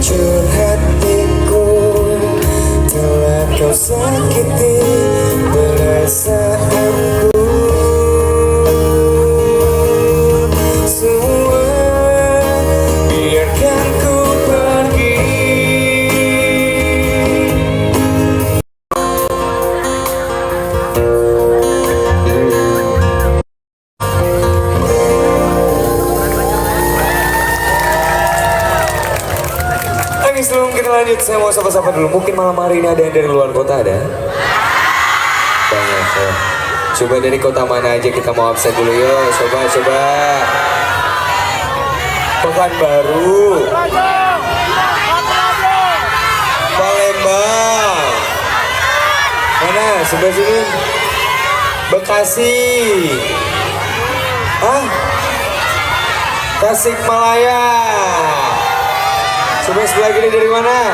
hancur hatiku, telah kau sakiti perasaanku. Semua biarkan ku pergi. Oke, sebelum kita lanjut, saya mau sapa-sapa dulu. Mungkin malam hari ini ada yang dari luar kota, ada? Banyak ya. Coba dari kota mana aja kita mau absen dulu yuk. Coba. Pekanbaru, Palembang, mana? Sebelah sini. Bekasi, Tasikmalaya. Coba sebelah kiri dari mana?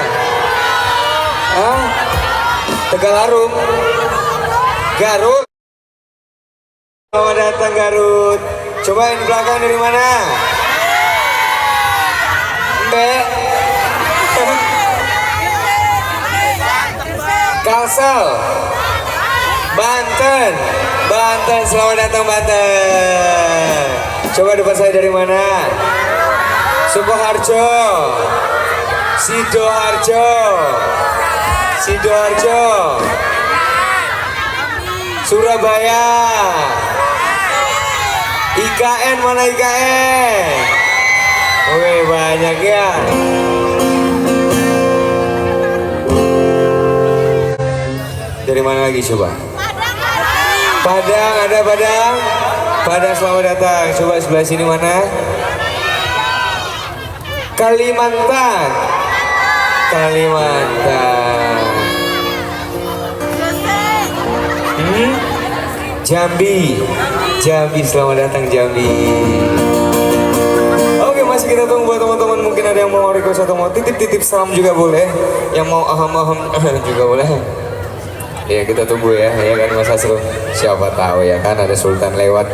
Tegalarum, Garut. Selamat datang Garut. Coba yang di belakang dari mana? Mbak. Kalsel, Banten. Selamat datang Banten. Coba depan saya dari mana? Sukoharjo, Sidoarjo, Surabaya, IKN, mana IKN? Wih, banyak ya. Dari mana lagi coba? Padang, ada Padang. Padang, selamat datang. Coba sebelah sini mana? Kalimantan. Jambi, selamat datang Jambi. Oke, masih kita tunggu buat teman-teman. Mungkin ada yang mau request atau mau titip salam juga boleh. Yang mau aham juga boleh. Ya kita tunggu ya kan Mas Asrul. Siapa tahu ya kan ada Sultan lewat.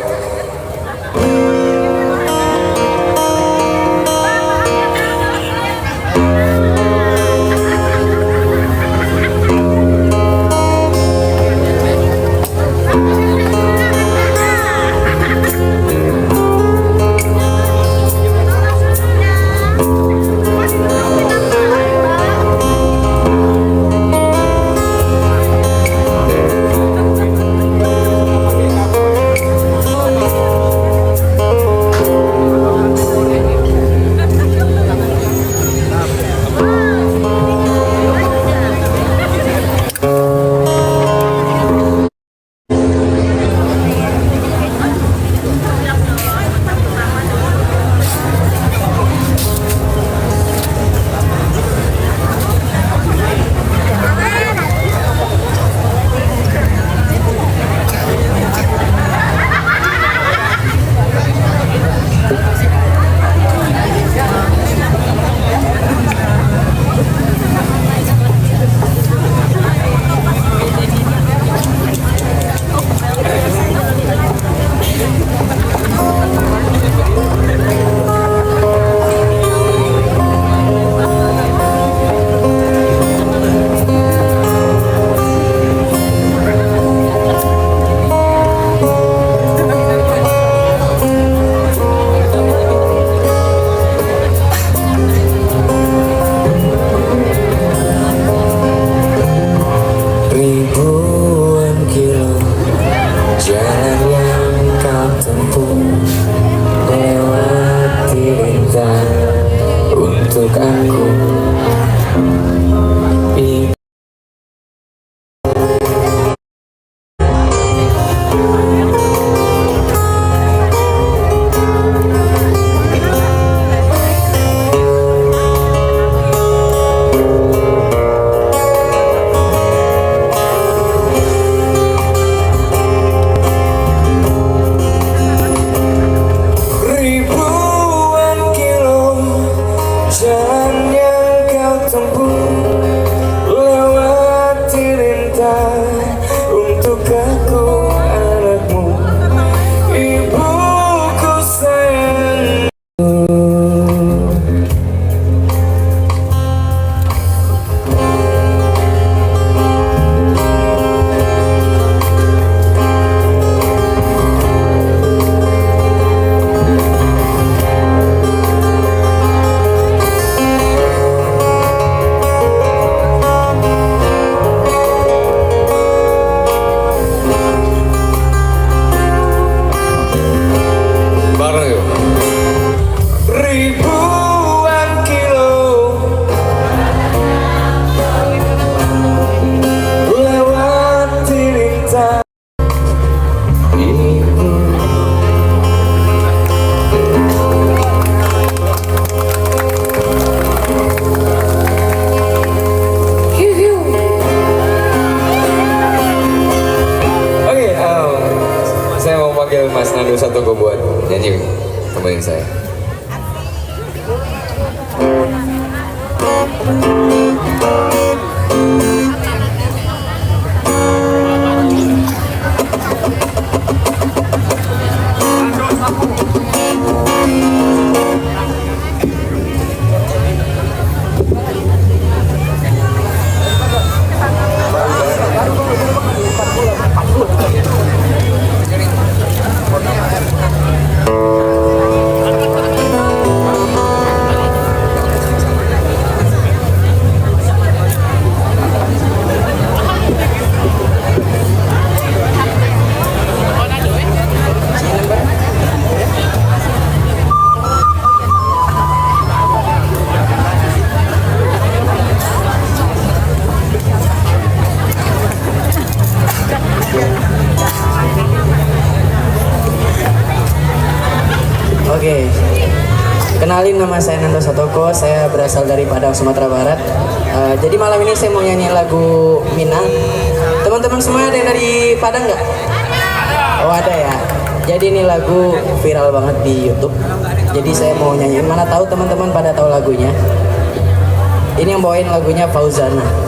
panggil Mas Nando Satoko buat nyanyi temenin saya. Oke, kenalin nama saya Nando Satoko, saya berasal dari Padang, Sumatera Barat. Jadi malam ini saya mau nyanyi lagu Minang. Teman-teman semua ada yang dari Padang nggak? Oh ada ya. Jadi ini lagu viral banget di YouTube. Jadi saya mau nyanyiin, mana tahu teman-teman pada tahu lagunya. Ini yang bawain lagunya Fauzana.